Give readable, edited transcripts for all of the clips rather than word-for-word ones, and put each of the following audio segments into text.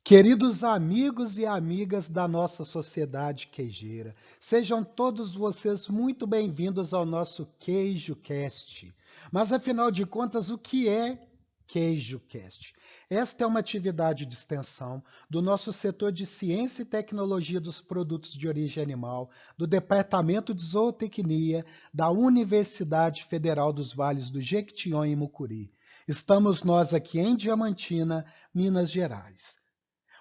Queridos amigos e amigas da nossa sociedade queijeira, sejam todos vocês muito bem-vindos ao nosso QueijoCast. Mas afinal de contas, o que é QueijoCast? Esta é uma atividade de extensão do nosso setor de Ciência e Tecnologia dos Produtos de Origem Animal, do Departamento de Zootecnia da Universidade Federal dos Vales do Jequitinhonha e Mucuri. Estamos nós aqui em Diamantina, Minas Gerais.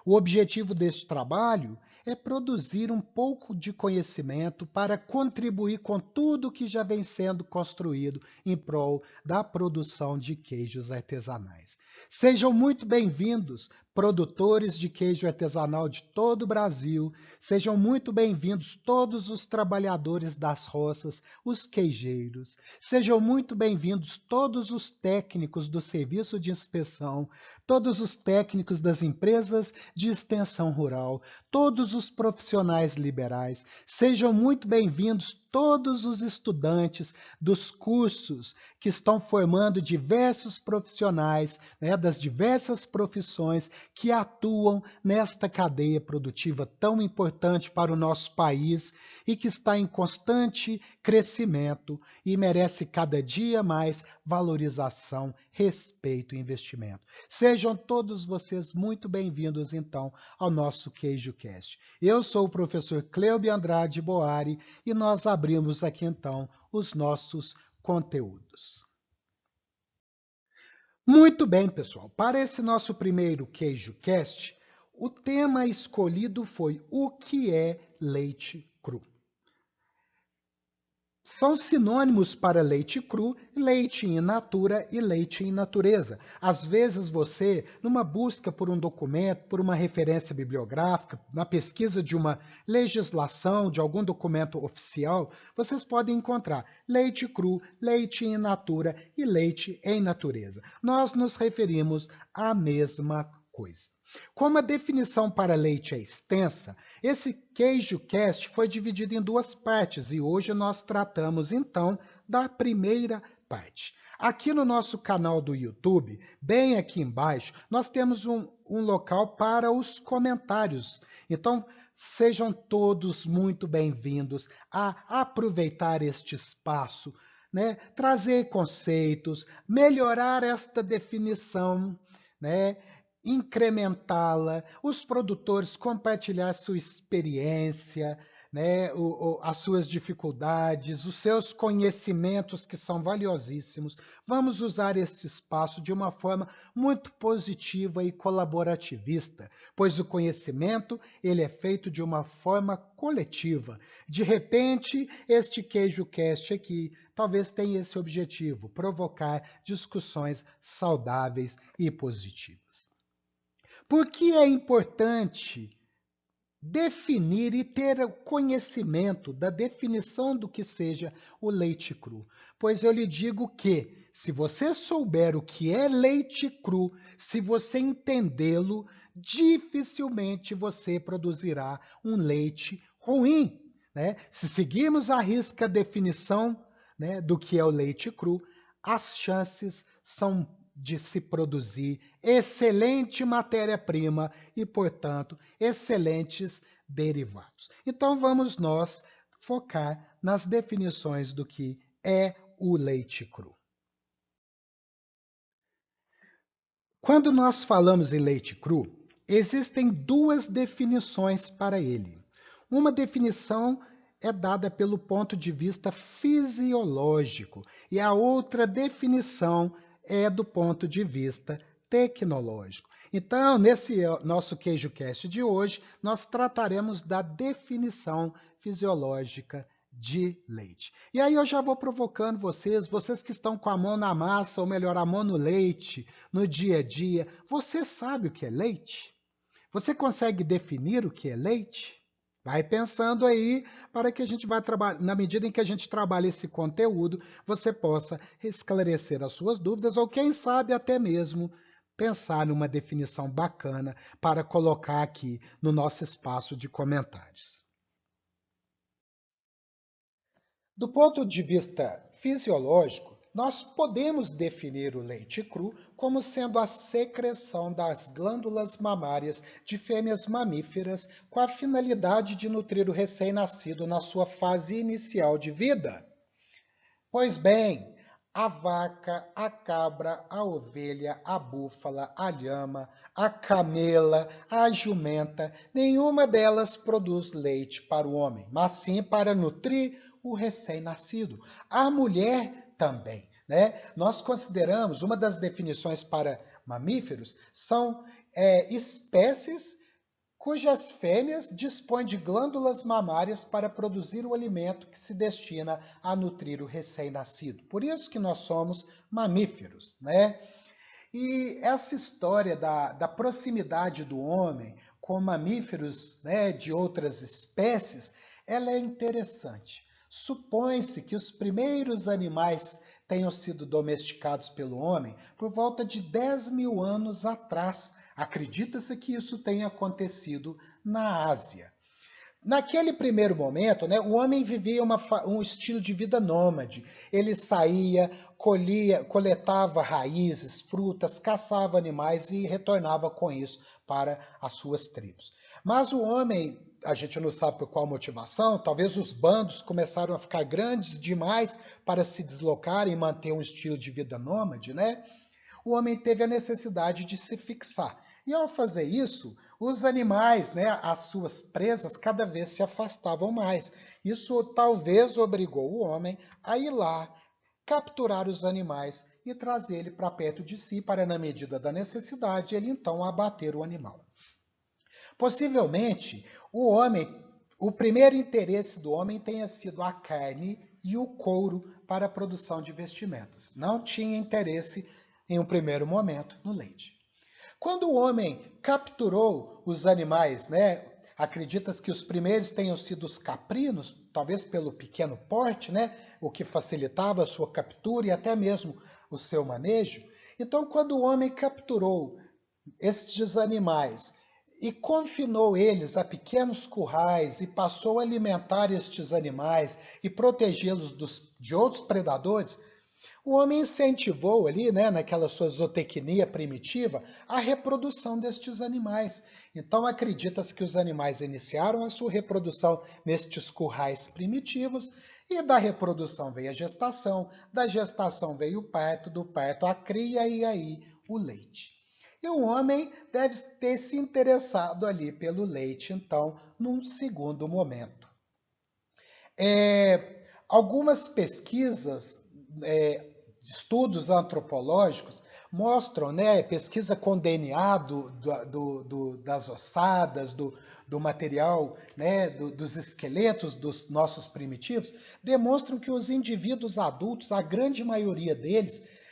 O objetivo deste trabalho é produzir um pouco de conhecimento para contribuir com tudo que já vem sendo construído em prol da produção de queijos artesanais. Sejam muito bem-vindos, produtores de queijo artesanal de todo o Brasil, sejam muito bem-vindos todos os trabalhadores das roças, os queijeiros, sejam muito bem-vindos todos os técnicos do serviço de inspeção, todos os técnicos das empresas de extensão rural, todos os profissionais liberais, sejam muito bem-vindos todos os estudantes dos cursos que estão formando diversos profissionais, das diversas profissões que atuam nesta cadeia produtiva tão importante para o nosso país e que está em constante crescimento e merece cada dia mais valorização, respeito e investimento. Sejam todos vocês muito bem-vindos, então, ao nosso QueijoCast. Eu sou o professor Cleube Andrade Boari e nós abrimos aqui, então, os nossos conteúdos. Muito bem, pessoal. Para esse nosso primeiro QueijoCast, o tema escolhido foi o que é leite cru. São sinônimos para leite cru, leite in natura e leite in natureza. Às vezes você, numa busca por um documento, por uma referência bibliográfica, na pesquisa de uma legislação, de algum documento oficial, vocês podem encontrar leite cru, leite in natura e leite em natureza. Nós nos referimos à mesma coisa. Como a definição para leite é extensa, esse QueijoCast foi dividido em duas partes e hoje nós tratamos então da primeira parte. Aqui no nosso canal do YouTube, bem aqui embaixo, nós temos um local para os comentários. Então, sejam todos muito bem-vindos a aproveitar este espaço, trazer conceitos, melhorar esta definição, incrementá-la, os produtores compartilhar sua experiência, as suas dificuldades, os seus conhecimentos que são valiosíssimos. Vamos usar esse espaço de uma forma muito positiva e colaborativista, pois o conhecimento ele é feito de uma forma coletiva. De repente, este QueijoCast aqui talvez tenha esse objetivo, provocar discussões saudáveis e positivas. Por que é importante definir e ter conhecimento da definição do que seja o leite cru? Pois eu lhe digo que, se você souber o que é leite cru, se você entendê-lo, dificilmente você produzirá um leite ruim. Se seguirmos à risca a definição do que é o leite cru, as chances são de se produzir excelente matéria-prima e, portanto, excelentes derivados. Então, vamos nós focar nas definições do que é o leite cru. Quando nós falamos em leite cru, existem duas definições para ele. Uma definição é dada pelo ponto de vista fisiológico e a outra definição é do ponto de vista tecnológico. Então, nesse nosso QueijoCast de hoje, nós trataremos da definição fisiológica de leite. E aí eu já vou provocando vocês que estão com a mão na massa, ou melhor, a mão no leite, no dia a dia, você sabe o que é leite? Você consegue definir o que é leite? Vai pensando aí para que a gente vá trabalhar, na medida em que a gente trabalha esse conteúdo, você possa esclarecer as suas dúvidas ou quem sabe até mesmo pensar numa definição bacana para colocar aqui no nosso espaço de comentários. Do ponto de vista fisiológico, nós podemos definir o leite cru como sendo a secreção das glândulas mamárias de fêmeas mamíferas com a finalidade de nutrir o recém-nascido na sua fase inicial de vida. Pois bem, a vaca, a cabra, a ovelha, a búfala, a lhama, a camela, a jumenta, nenhuma delas produz leite para o homem, mas sim para nutrir o recém-nascido. A mulher também, né? Nós consideramos, uma das definições para mamíferos são espécies cujas fêmeas dispõem de glândulas mamárias para produzir o alimento que se destina a nutrir o recém-nascido. Por isso que nós somos mamíferos, né? E essa história da proximidade do homem com mamíferos, né, de outras espécies, ela é interessante. Supõe-se que os primeiros animais tenham sido domesticados pelo homem por volta de 10 mil anos atrás. Acredita-se que isso tenha acontecido na Ásia. Naquele primeiro momento, né, o homem vivia um estilo de vida nômade. Ele saía, coletava raízes, frutas, caçava animais e retornava com isso para as suas tribos. Mas o homem, a gente não sabe por qual motivação, talvez os bandos começaram a ficar grandes demais para se deslocar e manter um estilo de vida nômade, né? O homem teve a necessidade de se fixar. E ao fazer isso, os animais, né, as suas presas, cada vez se afastavam mais. Isso talvez obrigou o homem a ir lá, capturar os animais e trazer ele para perto de si, para, na medida da necessidade, ele então abater o animal. Possivelmente, o primeiro interesse do homem tenha sido a carne e o couro para a produção de vestimentas. Não tinha interesse, em um primeiro momento, no leite. Quando o homem capturou os animais, né, acredita-se que os primeiros tenham sido os caprinos, talvez pelo pequeno porte, né, o que facilitava a sua captura e até mesmo o seu manejo. Então, quando o homem capturou estes animais e confinou eles a pequenos currais e passou a alimentar estes animais e protegê-los de outros predadores, o homem incentivou ali, né, naquela sua zootecnia primitiva, a reprodução destes animais. Então acredita-se que os animais iniciaram a sua reprodução nestes currais primitivos, e da reprodução veio a gestação, da gestação veio o parto, do parto a cria e aí o leite. E o homem deve ter se interessado ali pelo leite, então, num segundo momento. Algumas pesquisas, estudos antropológicos mostram, né, pesquisa com DNA das ossadas, do material, né, dos esqueletos dos nossos primitivos, demonstram que os indivíduos adultos, a grande maioria deles,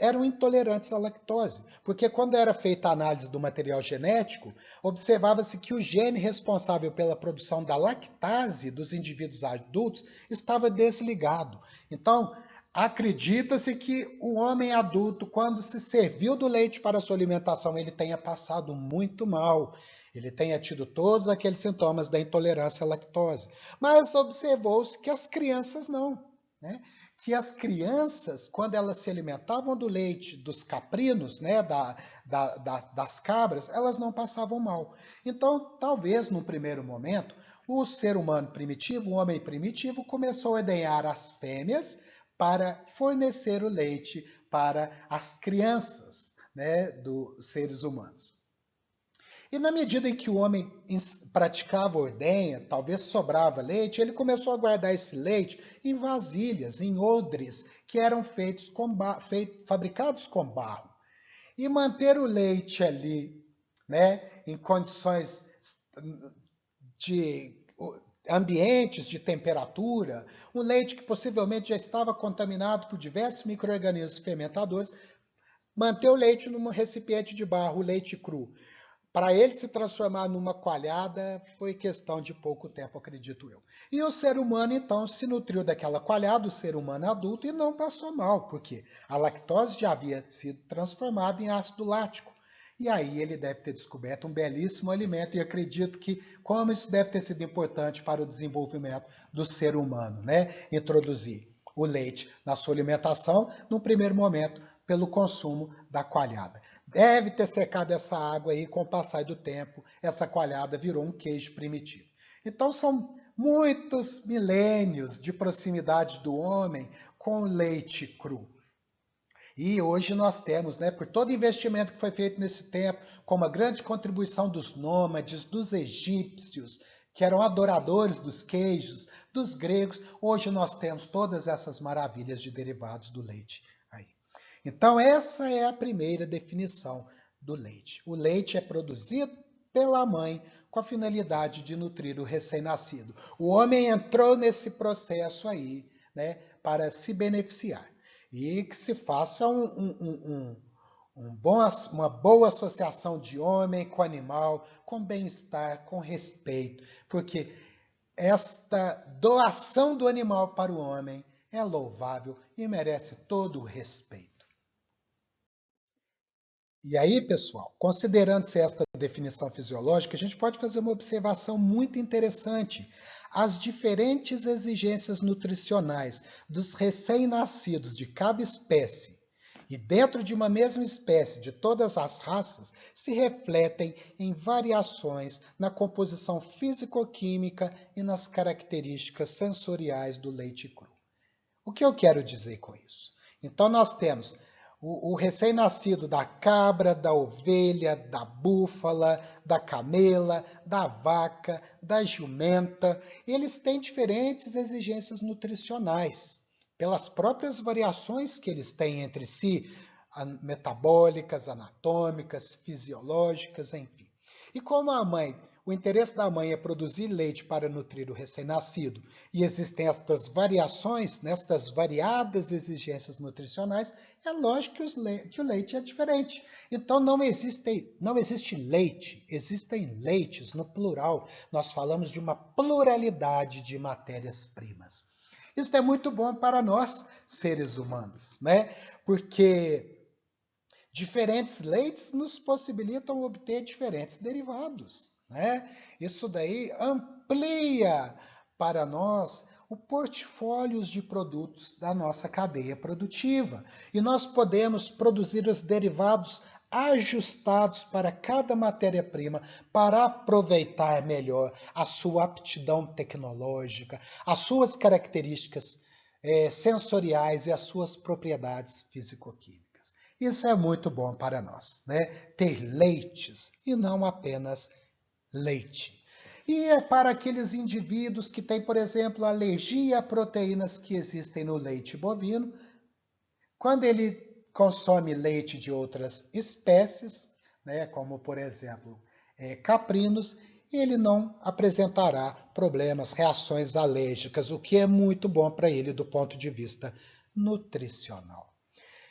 eram intolerantes à lactose, porque quando era feita a análise do material genético, observava-se que o gene responsável pela produção da lactase dos indivíduos adultos estava desligado. Então, acredita-se que o homem adulto, quando se serviu do leite para sua alimentação, ele tenha passado muito mal. Ele tenha tido todos aqueles sintomas da intolerância à lactose. Mas observou-se que as crianças não, né? Que as crianças, quando elas se alimentavam do leite dos caprinos, né, das cabras, elas não passavam mal. Então, talvez, num primeiro momento, o ser humano primitivo, o homem primitivo, começou a ordenhar as fêmeas para fornecer o leite para as crianças, né, dos seres humanos. E na medida em que o homem praticava ordenha, talvez sobrava leite, ele começou a guardar esse leite em vasilhas, em odres, que eram fabricados com barro. E manter o leite ali, né, em condições de ambientes de temperatura, um leite que possivelmente já estava contaminado por diversos micro-organismos fermentadores, manter o leite num recipiente de barro, o leite cru. Para ele se transformar numa coalhada foi questão de pouco tempo, acredito eu. E o ser humano, então, se nutriu daquela coalhada, o ser humano adulto, e não passou mal, porque a lactose já havia sido transformada em ácido lático. E aí ele deve ter descoberto um belíssimo alimento, e acredito que, como isso deve ter sido importante para o desenvolvimento do ser humano, né? Introduzir o leite na sua alimentação, num primeiro momento, pelo consumo da coalhada. Deve ter secado essa água aí, com o passar do tempo, essa coalhada virou um queijo primitivo. Então são muitos milênios de proximidade do homem com o leite cru. E hoje nós temos, por todo investimento que foi feito nesse tempo, como a grande contribuição dos nômades, dos egípcios, que eram adoradores dos queijos, dos gregos, hoje nós temos todas essas maravilhas de derivados do leite aí. Então essa é a primeira definição do leite. O leite é produzido pela mãe com a finalidade de nutrir o recém-nascido. O homem entrou nesse processo aí, para se beneficiar. E que se faça uma boa associação de homem com animal, com bem-estar, com respeito, porque esta doação do animal para o homem é louvável e merece todo o respeito. E aí, pessoal, considerando-se esta definição fisiológica, a gente pode fazer uma observação muito interessante. As diferentes exigências nutricionais dos recém-nascidos de cada espécie e dentro de uma mesma espécie de todas as raças se refletem em variações na composição físico-química e nas características sensoriais do leite cru. O que eu quero dizer com isso? Então nós temos o recém-nascido da cabra, da ovelha, da búfala, da camela, da vaca, da jumenta. Eles têm diferentes exigências nutricionais, pelas próprias variações que eles têm entre si, metabólicas, anatômicas, fisiológicas, enfim. E como o interesse da mãe é produzir leite para nutrir o recém-nascido, e existem estas variações, nestas variadas exigências nutricionais, é lógico que o leite é diferente. Então não existe leite, existem leites no plural. Nós falamos de uma pluralidade de matérias-primas. Isso é muito bom para nós, seres humanos, porque diferentes leites nos possibilitam obter diferentes derivados. Isso daí amplia para nós o portfólio de produtos da nossa cadeia produtiva. E nós podemos produzir os derivados ajustados para cada matéria-prima para aproveitar melhor a sua aptidão tecnológica, as suas características sensoriais e as suas propriedades físico-químicas. Isso é muito bom para nós, ter leites e não apenas leite. E é para aqueles indivíduos que têm, por exemplo, alergia a proteínas que existem no leite bovino, quando ele consome leite de outras espécies, como por exemplo caprinos, ele não apresentará problemas, reações alérgicas, o que é muito bom para ele do ponto de vista nutricional.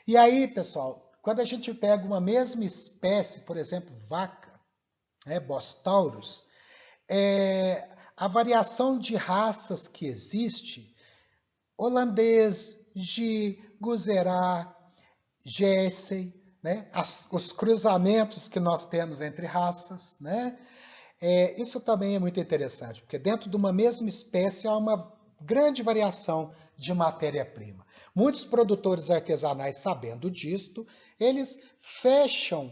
E aí, pessoal, quando a gente pega uma mesma espécie, por exemplo, vaca, Bos taurus, a variação de raças que existe, holandês, Gy, Guzerá, Jersey, os cruzamentos que nós temos entre raças, isso também é muito interessante, porque dentro de uma mesma espécie há uma grande variação de matéria-prima. Muitos produtores artesanais, sabendo disto, eles fecham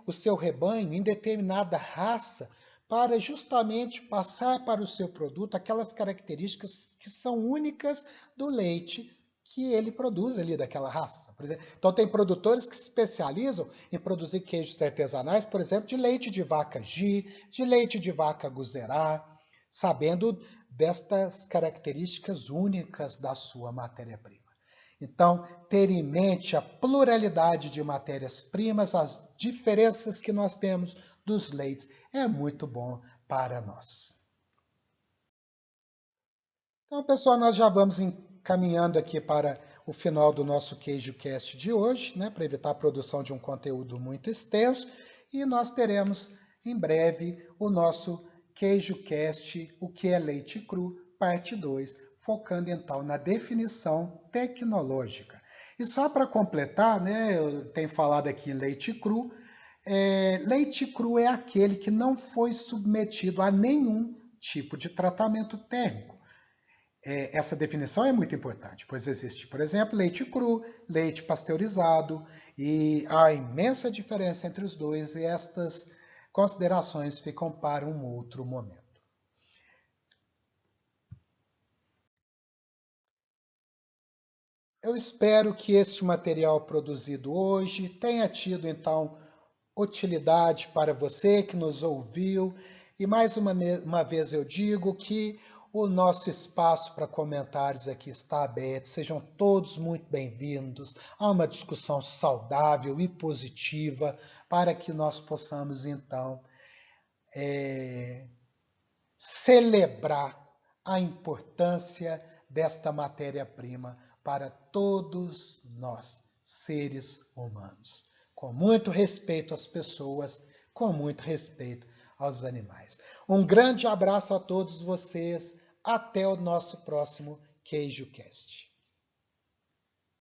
o seu rebanho em determinada raça para justamente passar para o seu produto aquelas características que são únicas do leite que ele produz ali daquela raça. Por exemplo, então tem produtores que se especializam em produzir queijos artesanais, por exemplo, de leite de vaca Gy, de leite de vaca Guzerá, sabendo destas características únicas da sua matéria-prima. Então, ter em mente a pluralidade de matérias-primas, as diferenças que nós temos dos leites, é muito bom para nós. Então, pessoal, nós já vamos encaminhando aqui para o final do nosso QueijoCast de hoje, para evitar a produção de um conteúdo muito extenso, e nós teremos em breve o nosso QueijoCast, o que é leite cru, parte 2, focando então na definição tecnológica. E só para completar, eu tenho falado aqui em leite cru. Leite cru é aquele que não foi submetido a nenhum tipo de tratamento térmico. essa definição é muito importante, pois existe, por exemplo, leite cru, leite pasteurizado, e há imensa diferença entre os dois, e estas considerações ficam para um outro momento. Eu espero que este material produzido hoje tenha tido, então, utilidade para você que nos ouviu. E mais uma vez eu digo que o nosso espaço para comentários aqui está aberto. Sejam todos muito bem-vindos a uma discussão saudável e positiva para que nós possamos, então, celebrar a importância desta matéria-prima para todos nós, seres humanos. Com muito respeito às pessoas, com muito respeito aos animais. Um grande abraço a todos vocês. Até o nosso próximo QueijoCast.